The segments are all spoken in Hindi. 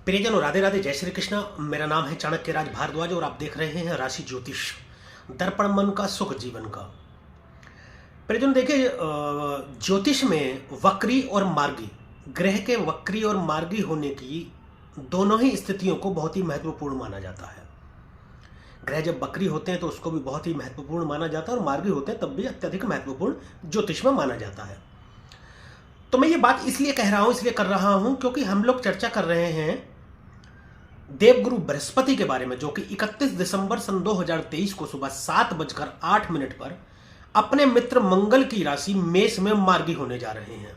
प्रियजनों, राधे राधे, जय श्री कृष्ण। मेरा नाम है चाणक्य राज भारद्वाज और आप देख रहे हैं राशि ज्योतिष, दर्पण मन का, सुख जीवन का। प्रियजन देखिए, ज्योतिष में वक्री और मार्गी, ग्रह के वक्री और मार्गी होने की दोनों ही स्थितियों को बहुत ही महत्वपूर्ण माना जाता है। ग्रह जब वक्री होते हैं तो उसको भी बहुत ही महत्वपूर्ण माना जाता है और मार्गी होते हैं तब भी अत्यधिक महत्वपूर्ण ज्योतिष में माना जाता है। तो मैं ये बात इसलिए कह रहा हूं, इसलिए कर रहा हूं क्योंकि हम लोग चर्चा कर रहे हैं देवगुरु बृहस्पति के बारे में, जो कि 31 दिसंबर सन 2023 को सुबह 7:08 पर अपने मित्र मंगल की राशि मेष में मार्गी होने जा रहे हैं।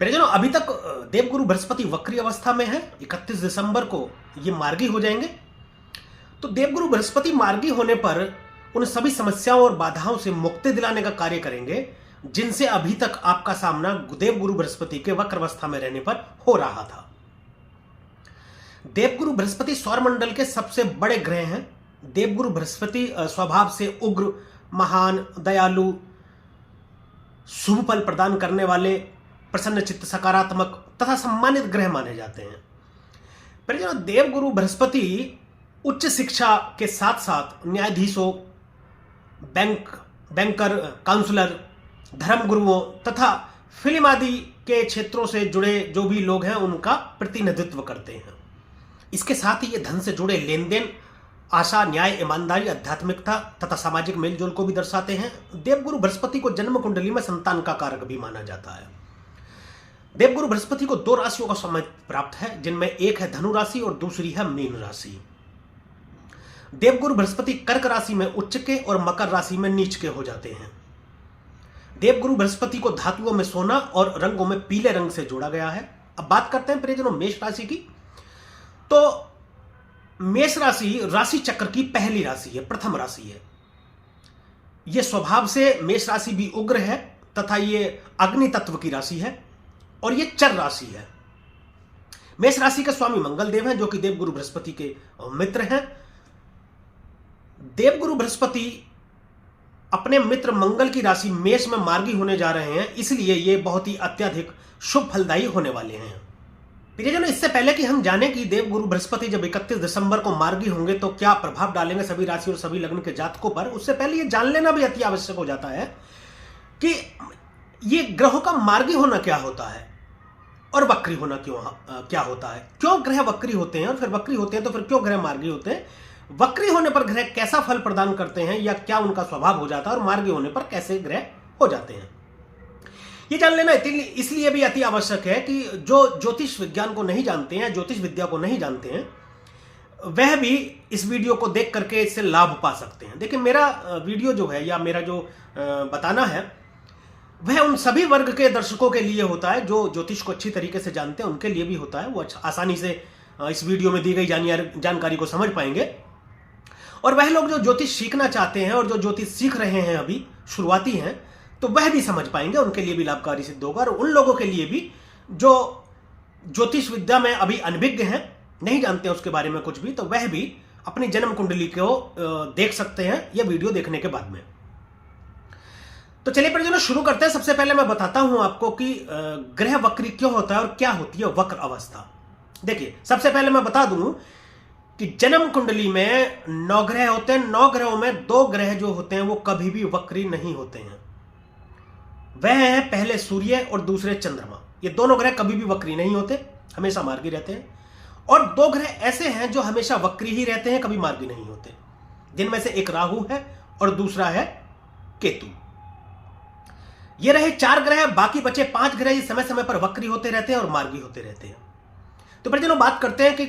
प्रियजनों, अभी तक देवगुरु बृहस्पति वक्री अवस्था में है, 31 दिसंबर को ये मार्गी हो जाएंगे। तो देवगुरु बृहस्पति मार्गी होने पर उन सभी समस्याओं और बाधाओं से मुक्ति दिलाने का कार्य करेंगे जिनसे अभी तक आपका सामना देवगुरु बृहस्पति के वक्र अवस्था में रहने पर हो रहा था। देवगुरु बृहस्पति सौरमंडल के सबसे बड़े ग्रह हैं। देवगुरु बृहस्पति स्वभाव से उग्र, महान, दयालु, शुभ फल प्रदान करने वाले, प्रसन्न चित्त, सकारात्मक तथा सम्मानित ग्रह माने जाते हैं। पर जो देवगुरु बृहस्पति उच्च शिक्षा के साथ साथ न्यायाधीशों, बैंकर, काउंसलर, धर्म गुरुओं तथा फिल्म आदि के क्षेत्रों से जुड़े जो भी लोग हैं उनका प्रतिनिधित्व करते हैं। इसके साथ ही ये धन से जुड़े लेन देन, आशा, न्याय, ईमानदारी, आध्यात्मिकता तथा सामाजिक मेलजोल को भी दर्शाते हैं। देवगुरु बृहस्पति को जन्म कुंडली में संतान का कारक भी माना जाता है। देवगुरु बृहस्पति को 2 राशियों का समय प्राप्त है, जिनमें एक है धनु राशि और दूसरी है मीन राशि। देवगुरु बृहस्पति कर्क राशि में उच्च के और मकर राशि में नीच के हो जाते हैं। देवगुरु बृहस्पति को धातुओं में सोना और रंगों में पीले रंग से जोड़ा गया है। अब बात करते हैं प्रियजनों मेष राशि की। तो मेष राशि राशि चक्र की पहली राशि है, प्रथम राशि है। यह स्वभाव से मेष राशि भी उग्र है तथा यह अग्नि तत्व की राशि है और यह चर राशि है। मेष राशि के स्वामी मंगल देव हैं, जो कि देवगुरु बृहस्पति के मित्र हैं। देवगुरु बृहस्पति अपने मित्र मंगल की राशि मेष में मार्गी होने जा रहे हैं, इसलिए ये बहुत ही अत्यधिक शुभ फलदायी होने वाले हैं। प्रियजनों, इससे पहले कि हम जाने कि देवगुरु बृहस्पति जब 31 दिसंबर को मार्गी होंगे तो क्या प्रभाव डालेंगे सभी राशि और सभी लग्न के जातकों पर, उससे पहले ये जान लेना भी अति आवश्यक हो जाता है कि ये ग्रहों का मार्गी होना क्या होता है और वक्री होना क्या होता है। क्यों ग्रह वक्री होते हैं और फिर वक्री होते हैं तो फिर क्यों ग्रह मार्गी होते हैं, वक्री होने पर ग्रह कैसा फल प्रदान करते हैं या क्या उनका स्वभाव हो जाता है और मार्गी होने पर कैसे ग्रह हो जाते हैं, ये जान लेना इसलिए भी अति आवश्यक है कि जो ज्योतिष विज्ञान को नहीं जानते हैं, ज्योतिष विद्या को नहीं जानते हैं, वह भी इस वीडियो को देख करके इससे लाभ पा सकते हैं। देखिए, मेरा वीडियो जो है या मेरा जो बताना है वह उन सभी वर्ग के दर्शकों के लिए होता है जो ज्योतिष को अच्छी तरीके से जानते हैं, उनके लिए भी होता है। वो आसानी से इस वीडियो में दी गई जानकारी को समझ पाएंगे। और वह लोग जो ज्योतिष सीखना चाहते हैं और जो ज्योतिष सीख रहे हैं, अभी शुरुआती हैं, तो वह भी समझ पाएंगे, उनके लिए भी लाभकारी सिद्ध होगा। और उन लोगों के लिए भी जो ज्योतिष विद्या में अभी अनभिज्ञ हैं, नहीं जानते हैं उसके बारे में कुछ भी, तो वह भी अपनी जन्म कुंडली को देख सकते हैं यह वीडियो देखने के बाद में। तो चलिए परिजनों शुरू करते हैं। सबसे पहले मैं बताता हूं आपको कि ग्रह वक्री क्यों होता है और क्या होती है वक्र अवस्था। देखिए, सबसे पहले मैं बता दूं कि जन्म कुंडली में 9 ग्रह होते हैं। 9 ग्रहों में 2 ग्रह जो होते हैं वो कभी भी वक्री नहीं होते हैं। वह है पहले सूर्य और दूसरे चंद्रमा। ये दोनों ग्रह कभी भी वक्री नहीं होते, हमेशा मार्गी रहते हैं। और 2 ग्रह ऐसे हैं जो हमेशा वक्री ही रहते हैं, कभी मार्गी नहीं होते, जिनमें से एक राहु है और दूसरा है केतु। ये रहे 4 ग्रह। बाकी बचे 5 ग्रह समय समय पर वक्री होते रहते हैं और मार्गी होते रहते हैं। तो परिजनों बात करते हैं कि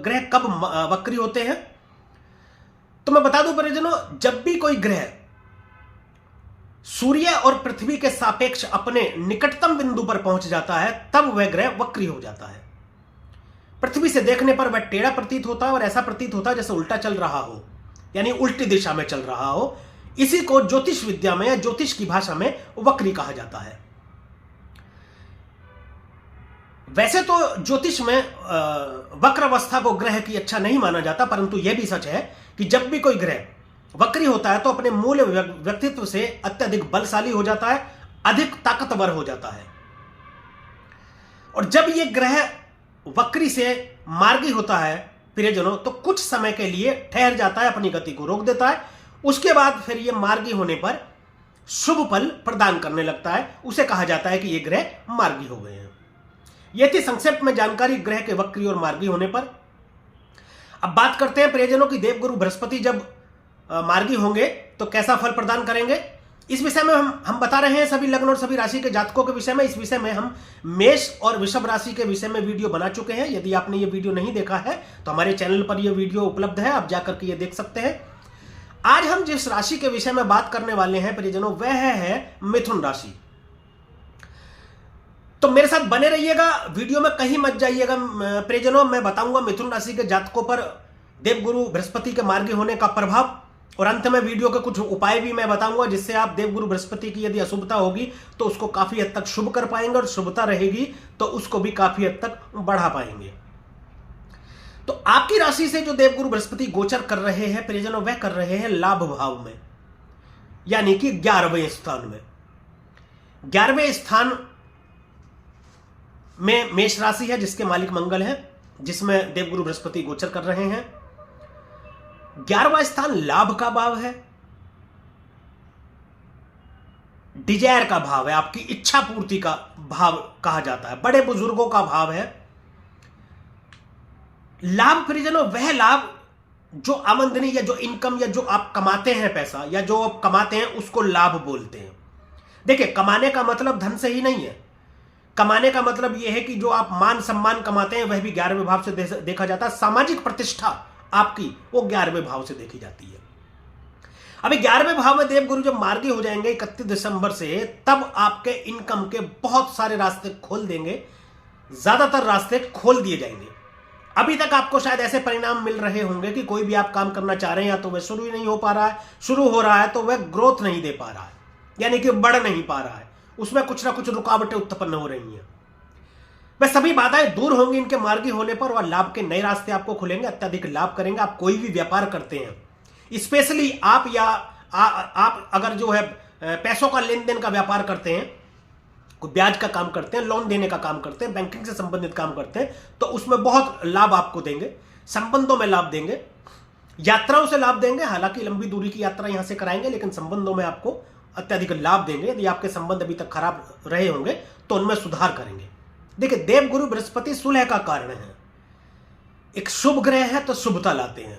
ग्रह कब वक्री होते हैं। तो मैं बता दूं परिजनों, जब भी कोई ग्रह सूर्य और पृथ्वी के सापेक्ष अपने निकटतम बिंदु पर पहुंच जाता है तब वह ग्रह वक्री हो जाता है। पृथ्वी से देखने पर वह टेढ़ा प्रतीत होता है और ऐसा प्रतीत होता है जैसे उल्टा चल रहा हो, यानी उल्टी दिशा में चल रहा हो। इसी को ज्योतिष विद्या में या ज्योतिष की भाषा में वक्री कहा जाता है। वैसे तो ज्योतिष में वक्र अवस्था को ग्रह की अच्छा नहीं माना जाता, परंतु यह भी सच है कि जब भी कोई ग्रह वक्री होता है तो अपने मूल व्यक्तित्व से अत्यधिक बलशाली हो जाता है, अधिक ताकतवर हो जाता है। और जब ये ग्रह वक्री से मार्गी होता है प्रियजनों, तो कुछ समय के लिए ठहर जाता है, अपनी गति को रोक देता है। उसके बाद फिर ये मार्गी होने पर शुभ फल प्रदान करने लगता है। उसे कहा जाता है कि ये ग्रह मार्गी हो गए हैं। यह थी संक्षेप में जानकारी ग्रह के वक्री और मार्गी होने पर। अब बात करते हैं प्रियजनों की देवगुरु बृहस्पति जब मार्गी होंगे तो कैसा फल प्रदान करेंगे। इस विषय में हम बता रहे हैं सभी लग्न और सभी राशि के जातकों के विषय में। इस विषय में हम मेष और वृषभ राशि के विषय में वीडियो बना चुके हैं। यदि आपने ये वीडियो नहीं देखा है तो हमारे चैनल पर यह वीडियो उपलब्ध है, आप जाकर के ये देख सकते हैं। आज हम जिस राशि के विषय में बात करने वाले हैं प्रियजनों, वह है मिथुन राशि। तो मेरे साथ बने रहिएगा, वीडियो में कहीं मत जाइएगा प्रियजनों। मैं बताऊंगा मिथुन राशि के जातकों पर देवगुरु बृहस्पति के मार्गी होने का प्रभाव, और अंत में वीडियो के कुछ उपाय भी मैं बताऊंगा जिससे आप देवगुरु बृहस्पति की यदि अशुभता होगी तो उसको काफी हद तक शुभ कर पाएंगे, और शुभता रहेगी तो उसको भी काफी हद तक बढ़ा पाएंगे। तो आपकी राशि से जो देवगुरु बृहस्पति गोचर कर रहे हैं प्रियजनों, वह कर रहे हैं लाभ भाव में, यानी कि 11वें स्थान में। 11वें स्थान में मेष राशि है जिसके मालिक मंगल है, जिसमें देवगुरु बृहस्पति गोचर कर रहे हैं। 11वां स्थान लाभ का भाव है, डिजायर का भाव है, आपकी इच्छा पूर्ति का भाव कहा जाता है, बड़े बुजुर्गों का भाव है। लाभ प्रियजनों वह लाभ जो आमदनी या जो इनकम या जो आप कमाते हैं पैसा या जो आप कमाते हैं उसको लाभ बोलते हैं। देखिए, कमाने का मतलब धन से ही नहीं है। कमाने का मतलब यह है कि जो आप मान सम्मान कमाते हैं वह भी 11वें भाव से देखा जाता है। सामाजिक प्रतिष्ठा आपकी वो 11वें भाव से देखी जाती है। अभी 11वें भाव में देवगुरु जब मार्गी हो जाएंगे 31 दिसंबर से, तब आपके इनकम के बहुत सारे रास्ते खोल देंगे, ज्यादातर रास्ते खोल दिए जाएंगे। अभी तक आपको शायद ऐसे परिणाम मिल रहे होंगे कि कोई भी आप काम करना चाह रहे हैं या तो वह शुरू ही नहीं हो पा रहा है, शुरू हो रहा है तो वह ग्रोथ नहीं दे पा रहा है, यानी कि बढ़ नहीं पा रहा है, उसमें कुछ ना कुछ रुकावटें उत्पन्न हो रही हैं। वह सभी बाधाएं दूर होंगी इनके मार्गी होने पर, और लाभ के नए रास्ते आपको खुलेंगे, अत्यधिक लाभ करेंगे। आप कोई भी व्यापार करते हैं, स्पेशली आप या आप अगर जो है पैसों का लेन देन का व्यापार करते हैं, कोई ब्याज का काम करते हैं, लोन देने का काम करते हैं, बैंकिंग से संबंधित काम करते हैं, तो उसमें बहुत लाभ आपको देंगे। संबंधों में लाभ देंगे, यात्राओं से लाभ देंगे। हालांकि लंबी दूरी की यात्रा यहां से कराएंगे, लेकिन संबंधों में आपको अत्यधिक लाभ देंगे। यदि आपके संबंध अभी तक खराब रहे होंगे तो उनमें सुधार करेंगे। देखिए, देवगुरु बृहस्पति सुलह का कारण है, एक शुभ ग्रह है तो शुभता लाते हैं।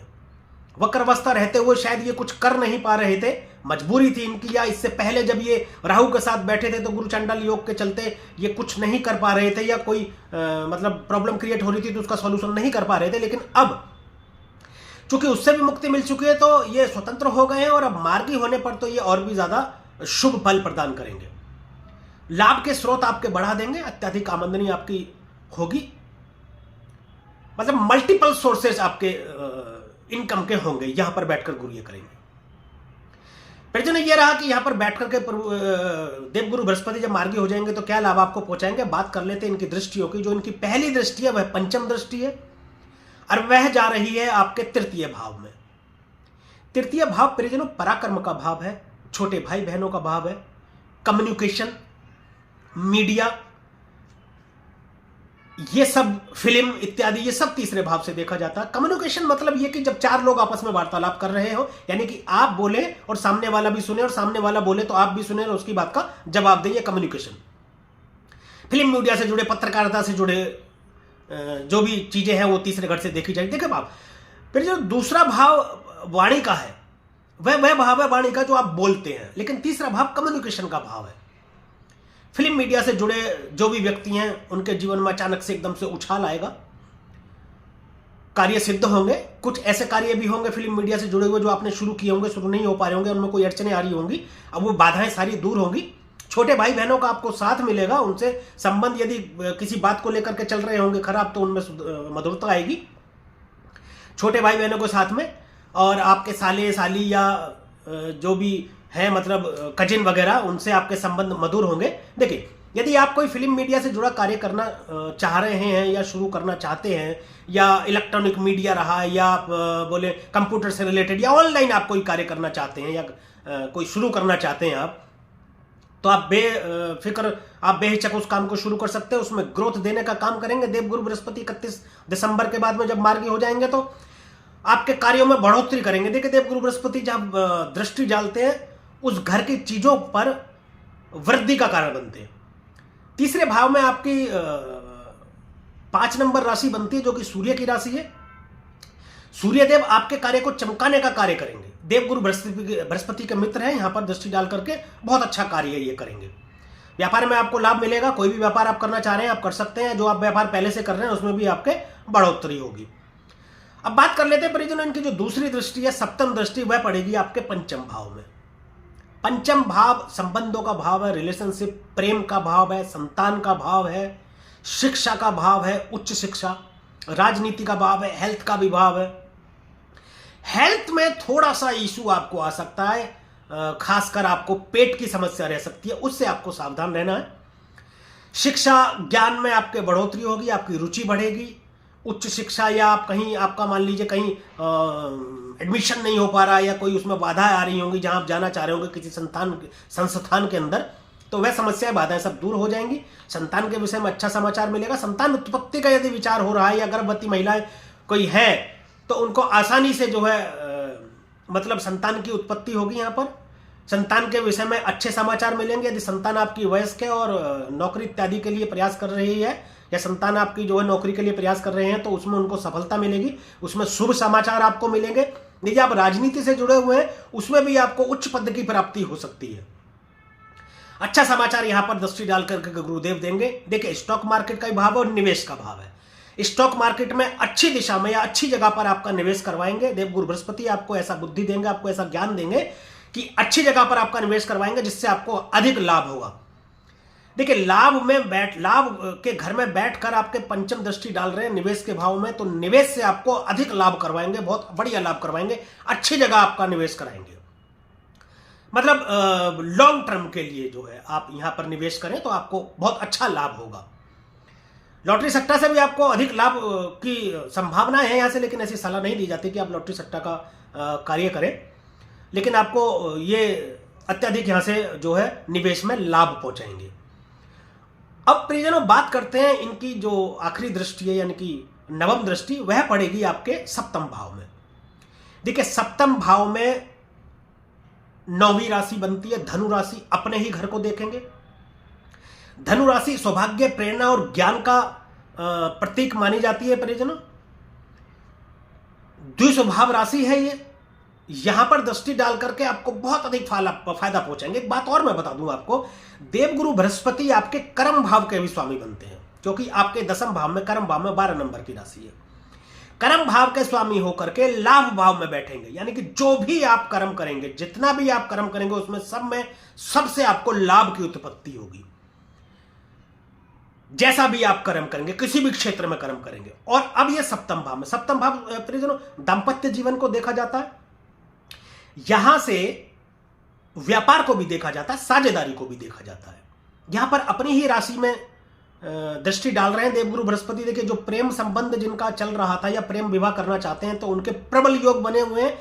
वक्रावस्था रहते हुए शायद ये कुछ कर नहीं पा रहे थे, मजबूरी थी इनकी, या इससे पहले जब ये राहु के साथ बैठे थे तो गुरु चंडाल योग के चलते ये कुछ नहीं कर पा रहे थे, या कोई मतलब प्रॉब्लम क्रिएट हो रही थी तो उसका सॉल्यूशन नहीं कर पा रहे थे। लेकिन अब चूंकि उससे भी मुक्ति मिल चुकी है तो ये स्वतंत्र हो गए हैं, और अब मार्गी होने पर तो ये और भी ज्यादा शुभ फल प्रदान करेंगे। लाभ के स्रोत आपके बढ़ा देंगे, अत्यधिक आमदनी आपकी होगी, मतलब मल्टीपल सोर्सेस आपके इनकम के होंगे। यहां पर बैठकर गुरु ये करेंगे। परिजन ये रहा कि यहां पर बैठकर के देवगुरु बृहस्पति जब मार्गी हो जाएंगे तो क्या लाभ आपको पहुंचाएंगे। बात कर लेते हैं इनकी दृष्टियों की। जो इनकी पहली दृष्टि है वह पंचम दृष्टि है, और वह जा रही है आपके तृतीय भाव में। तृतीय भाव परिजनों पराक्रम का भाव है, छोटे भाई बहनों का भाव है, कम्युनिकेशन, मीडिया, ये सब, फिल्म इत्यादि, ये सब तीसरे भाव से देखा जाता है। कम्युनिकेशन मतलब ये कि जब चार लोग आपस में वार्तालाप कर रहे हो, यानी कि आप बोले और सामने वाला भी सुने, और सामने वाला बोले तो आप भी सुने और उसकी बात का जवाब दें, कम्युनिकेशन। फिल्म मीडिया से जुड़े, पत्रकारिता से जुड़े जो भी चीजें हैं वो तीसरे घर से देखी जाएगी। देखिए बाप, फिर जो दूसरा भाव वाणी का है वह भाव है वाणी का जो आप बोलते हैं, लेकिन तीसरा भाव कम्युनिकेशन का भाव है। फिल्म मीडिया से जुड़े जो भी व्यक्ति हैं उनके जीवन में अचानक से एकदम से उछाल आएगा, कार्य सिद्ध होंगे। कुछ ऐसे कार्य भी होंगे फिल्म मीडिया से जुड़े हुए जो आपने शुरू किए होंगे, शुरू नहीं हो पा रहे होंगे, उनमें कोई अड़चने आ रही होंगी, अब वो बाधाएं सारी दूर होंगी। छोटे भाई बहनों का आपको साथ मिलेगा, उनसे संबंध यदि किसी बात को लेकर के चल रहे होंगे खराब तो उनमें मधुरता आएगी छोटे भाई बहनों के साथ में। और आपके साले साली या जो भी है मतलब कजिन वगैरह, उनसे आपके संबंध मधुर होंगे। देखिए, यदि आप कोई फिल्म मीडिया से जुड़ा कार्य करना चाह रहे हैं या शुरू करना चाहते हैं, या इलेक्ट्रॉनिक मीडिया रहा, या आप बोले कंप्यूटर से रिलेटेड, या ऑनलाइन आप कोई कार्य करना चाहते हैं, या कोई शुरू करना चाहते हैं आप, तो आप बेफिक्र आप बेहिचक उस काम को शुरू कर सकते हैं, उसमें ग्रोथ देने का काम करेंगे। देवगुरु बृहस्पति 31 दिसंबर के बाद में जब मार्गी हो जाएंगे तो आपके कार्यों में बढ़ोतरी करेंगे। देखिए देवगुरु बृहस्पति जब दृष्टि डालते हैं उस घर की चीजों पर वृद्धि का कारण बनते हैं। तीसरे भाव में आपकी 5 नंबर राशि बनती है जो कि सूर्य की राशि है। सूर्यदेव आपके कार्य को चमकाने का कार्य करेंगे। देवगुरु बृहस्पति के मित्र हैं, यहां पर दृष्टि डाल करके बहुत अच्छा कार्य ये करेंगे। व्यापार में आपको लाभ मिलेगा। कोई भी व्यापार आप करना चाह रहे हैं आप कर सकते हैं। जो आप व्यापार पहले से कर रहे हैं उसमें भी आपके बढ़ोतरी होगी। अब बात कर लेते हैं परिजनों, इनकी जो दूसरी दृष्टि है, सप्तम दृष्टि, वह पड़ेगी आपके पंचम भाव में। पंचम भाव संबंधों का भाव है, रिलेशनशिप, प्रेम का भाव है, संतान का भाव है, शिक्षा का भाव है, उच्च शिक्षा, राजनीति का भाव है, हेल्थ का भी भाव है। हेल्थ में थोड़ा सा इशू आपको आ सकता है, खासकर आपको पेट की समस्या रह सकती है, उससे आपको सावधान रहना है। शिक्षा ज्ञान में आपके बढ़ोतरी होगी, आपकी रुचि बढ़ेगी। उच्च शिक्षा या आप कहीं, आपका मान लीजिए कहीं एडमिशन नहीं हो पा रहा है या कोई उसमें बाधाएं आ रही होंगी जहां आप जाना चाह रहे होंगे किसी संस्थान के अंदर, तो वह समस्याएं बाधाएं सब दूर हो जाएंगी। संतान के विषय में अच्छा समाचार मिलेगा। संतान उत्पत्ति का यदि विचार हो रहा है या गर्भवती महिलाएं कोई है तो उनको आसानी से जो है मतलब संतान की उत्पत्ति होगी। यहाँ पर संतान के विषय में अच्छे समाचार मिलेंगे। यदि संतान आपकी वयस्क है और नौकरी इत्यादि के लिए प्रयास कर रही है या संतान आपकी जो है नौकरी के लिए प्रयास कर रहे हैं तो उसमें उनको सफलता मिलेगी, उसमें शुभ समाचार आपको मिलेंगे। यदि आप राजनीति से जुड़े हुए हैं उसमें भी आपको उच्च पद की प्राप्ति हो सकती है। अच्छा समाचार यहां पर दृष्टि डाल करके गुरुदेव देंगे। देखिए स्टॉक मार्केट का भाव और निवेश का भाव है। स्टॉक मार्केट में अच्छी दिशा में या अच्छी जगह पर आपका निवेश करवाएंगे। देवगुरु बृहस्पति आपको ऐसा बुद्धि देंगे, आपको ऐसा ज्ञान देंगे कि अच्छी जगह पर आपका निवेश करवाएंगे जिससे आपको अधिक लाभ होगा। देखिए लाभ के घर में बैठकर आपके पंचम दृष्टि डाल रहे हैं निवेश के भाव में, तो निवेश से आपको अधिक लाभ करवाएंगे, बहुत बढ़िया लाभ करवाएंगे, अच्छी जगह आपका निवेश कराएंगे। मतलब लॉन्ग टर्म के लिए जो है आप यहां पर निवेश करें तो आपको बहुत अच्छा लाभ होगा। लॉटरी सट्टा से भी आपको अधिक लाभ की संभावना है यहां से, लेकिन ऐसी सलाह नहीं दी जाती कि आप लॉटरी सट्टा का कार्य करें, लेकिन आपको ये अत्यधिक यहां से जो है निवेश में लाभ पहुंचाएंगे। अब प्रियजनों बात करते हैं इनकी जो आखिरी दृष्टि है यानी कि नवम दृष्टि, वह पड़ेगी आपके सप्तम भाव में। देखिए सप्तम भाव में 9वीं राशि बनती है धनु राशि, अपने ही घर को देखेंगे। धनु राशि सौभाग्य, प्रेरणा और ज्ञान का प्रतीक मानी जाती है परिजनों। द्विस्वभाव राशि है ये। यहां पर दृष्टि डाल करके आपको बहुत अधिक फायदा पहुंचाएंगे। एक बात और मैं बता दूं आपको, देवगुरु बृहस्पति आपके कर्म भाव के भी स्वामी बनते हैं, क्योंकि आपके 10वें भाव में कर्म भाव में 12 नंबर की राशि है। कर्म भाव के स्वामी होकर के लाभ भाव में बैठेंगे, यानी कि जो भी आप कर्म करेंगे, जितना भी आप कर्म करेंगे उसमें सबसे आपको लाभ की उत्पत्ति होगी। जैसा भी आप कर्म करेंगे, किसी भी क्षेत्र में कर्म करेंगे। और अब ये सप्तम भाव में, सप्तम भाव प्रियजनों दांपत्य जीवन को देखा जाता है, यहां से व्यापार को भी देखा जाता है, साझेदारी को भी देखा जाता है। यहां पर अपनी ही राशि में दृष्टि डाल रहे हैं देवगुरु बृहस्पति। देखिए जो प्रेम संबंध जिनका चल रहा था या प्रेम विवाह करना चाहते हैं तो उनके प्रबल योग बने हुए हैं।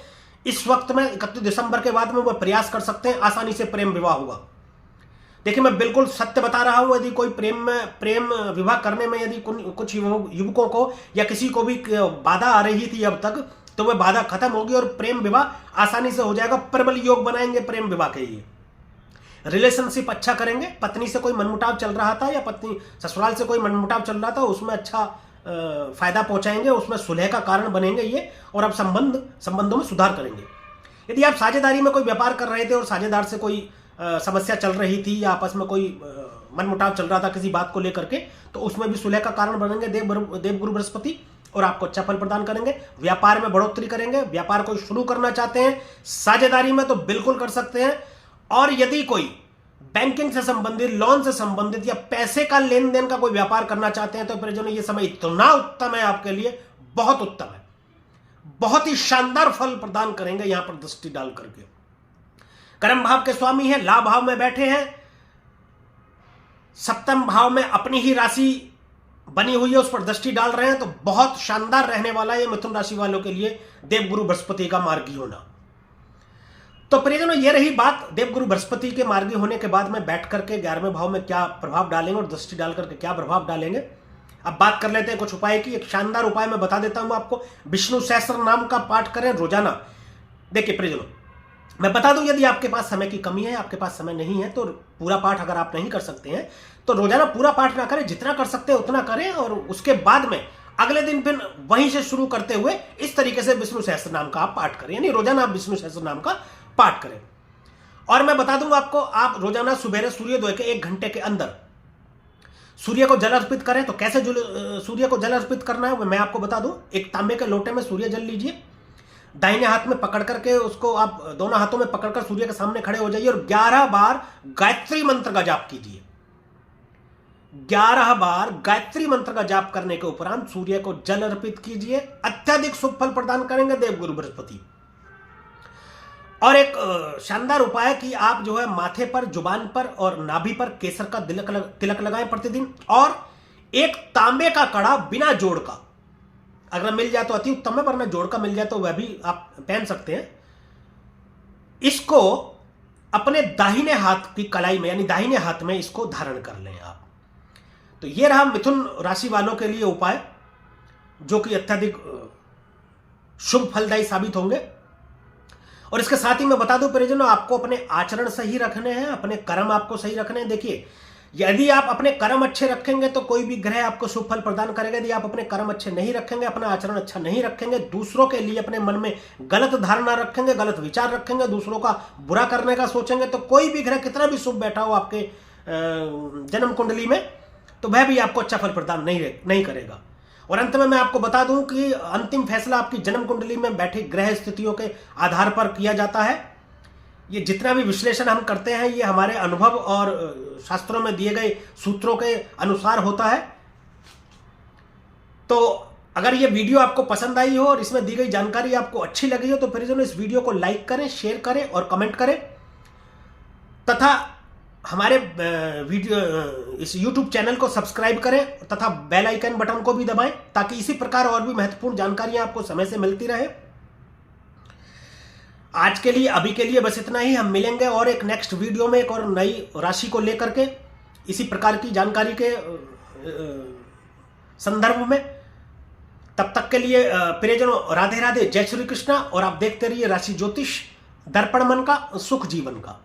इस वक्त में 31 दिसंबर के बाद में वह प्रयास कर सकते हैं, आसानी से प्रेम विवाह होगा। देखिए मैं बिल्कुल सत्य बता रहा हूं, यदि कोई प्रेम विवाह करने में यदि कुछ युवकों को या किसी को भी बाधा आ रही थी अब तक, तो वह बाधा खत्म होगी और प्रेम विवाह आसानी से हो जाएगा। प्रबल योग बनाएंगे प्रेम विवाह के लिए। रिलेशनशिप अच्छा करेंगे। पत्नी से कोई मनमुटाव चल रहा था या पत्नी ससुराल से कोई मनमुटाव चल रहा था, उसमें अच्छा फायदा पहुंचाएंगे, उसमें सुलह का कारण बनेंगे ये, और अब संबंधों में सुधार करेंगे। यदि आप साझेदारी में कोई व्यापार कर रहे थे और साझेदार से कोई समस्या चल रही थी या आपस में कोई मनमुटाव चल रहा था किसी बात को लेकर के, तो उसमें भी सुलह का कारण बनेंगे देवगुरु बृहस्पति और आपको अच्छा फल प्रदान करेंगे। व्यापार में बढ़ोतरी करेंगे। व्यापार को शुरू करना चाहते हैं साझेदारी में तो बिल्कुल कर सकते हैं। और यदि कोई बैंकिंग से संबंधित, लोन से संबंधित या पैसे का लेन देन का कोई व्यापार करना चाहते हैं तो परिजनों ये समय इतना उत्तम है आपके लिए, बहुत उत्तम है, बहुत ही शानदार फल प्रदान करेंगे यहां पर दृष्टि डाल करके। कर्म भाव के स्वामी है, लाभ भाव में बैठे हैं, सप्तम भाव में अपनी ही राशि बनी हुई है उस पर दृष्टि डाल रहे हैं, तो बहुत शानदार रहने वाला है मिथुन राशि वालों के लिए देवगुरु बृहस्पति का मार्गी होना। तो प्रियजनों, ये रही बात देवगुरु बृहस्पति के मार्गी होने के बाद में बैठ करके 11वें भाव में क्या प्रभाव डालेंगे और दृष्टि डाल करके क्या प्रभाव डालेंगे। अब बात कर लेते हैं कुछ उपाय की। एक शानदार उपाय मैं बता देता हूं आपको। विष्णु सहस्त्र नाम का पाठ करें रोजाना। देखिए प्रियजनों, मैं बता दूं, यदि आपके पास समय की कमी है, आपके पास समय नहीं है, तो पूरा पाठ अगर आप नहीं कर सकते हैं तो रोजाना पूरा पाठ ना करें, जितना कर सकते हैं उतना करें, और उसके बाद में अगले दिन फिर वहीं से शुरू करते हुए इस तरीके से विष्णु सहस्त्र नाम का आप पाठ करें, यानी रोजाना आप विष्णु सहस्त्र नाम का पाठ करें। और मैं बता दूंगा आपको, आप रोजाना सुबह सूर्योदय के 1 घंटे के अंदर सूर्य को जल अर्पित करें। तो कैसे सूर्य को जल अर्पित करना है मैं आपको बता दूं। एक तांबे के लोटे में सूर्य जल लीजिए, दाहिने हाथ में पकड़ करके उसको आप दोनों हाथों में पकड़कर सूर्य के सामने खड़े हो जाइए और 11 बार गायत्री मंत्र का जाप कीजिए। 11 बार गायत्री मंत्र का जाप करने के उपरांत सूर्य को जल अर्पित कीजिए। अत्यधिक शुभ फल प्रदान करेंगे देवगुरु बृहस्पति। और एक शानदार उपाय कि आप जो है माथे पर, जुबान पर और नाभि पर केसर का तिलक लगाएं प्रतिदिन, और एक तांबे का कड़ा बिना जोड़ का अगर मिल जाए तो अति उत्तम है, वरना जोड़ का मिल जाए तो वह भी आप पहन सकते हैं। इसको अपने दाहिने हाथ की कलाई में, यानी दाहिने हाथ में इसको धारण कर लें आप। तो यह रहा मिथुन राशि वालों के लिए उपाय, जो कि अत्यधिक शुभ फलदायी साबित होंगे। और इसके साथ ही मैं बता दूं परिजनों, आपको अपने आचरण सही रखने हैं, अपने कर्म आपको सही रखने हैं। देखिए, यदि आप अपने कर्म अच्छे रखेंगे तो कोई भी ग्रह आपको शुभ फल प्रदान करेगा। यदि आप अपने कर्म अच्छे नहीं रखेंगे, अपना आचरण अच्छा नहीं रखेंगे, दूसरों के लिए अपने मन में गलत धारणा रखेंगे, गलत विचार रखेंगे, दूसरों का बुरा करने का सोचेंगे, तो कोई भी ग्रह कितना भी शुभ बैठा हो आपके जन्म कुंडली में, तो वह भी आपको अच्छा फल प्रदान नहीं करेगा। और अंत में मैं आपको बता दूं कि अंतिम फैसला आपकी जन्म कुंडली में बैठे ग्रह स्थितियों के आधार पर किया जाता है। ये जितना भी विश्लेषण हम करते हैं ये हमारे अनुभव और शास्त्रों में दिए गए सूत्रों के अनुसार होता है। तो अगर ये वीडियो आपको पसंद आई हो और इसमें दी गई जानकारी आपको अच्छी लगी हो तो फिर इस वीडियो को लाइक करें, शेयर करें और कमेंट करें, तथा हमारे वीडियो इस YouTube चैनल को सब्सक्राइब करें तथा बेल आइकन बटन को भी दबाएं, ताकि इसी प्रकार और भी महत्वपूर्ण जानकारियां आपको समय से मिलती रहे। आज के लिए, अभी के लिए बस इतना ही। हम मिलेंगे और एक नेक्स्ट वीडियो में एक और नई राशि को लेकर के, इसी प्रकार की जानकारी के संदर्भ में। तब तक के लिए प्रियजनों, राधे राधे, जय श्री कृष्णा। और आप देखते रहिए राशि ज्योतिष, दर्पण मन का, सुख जीवन का।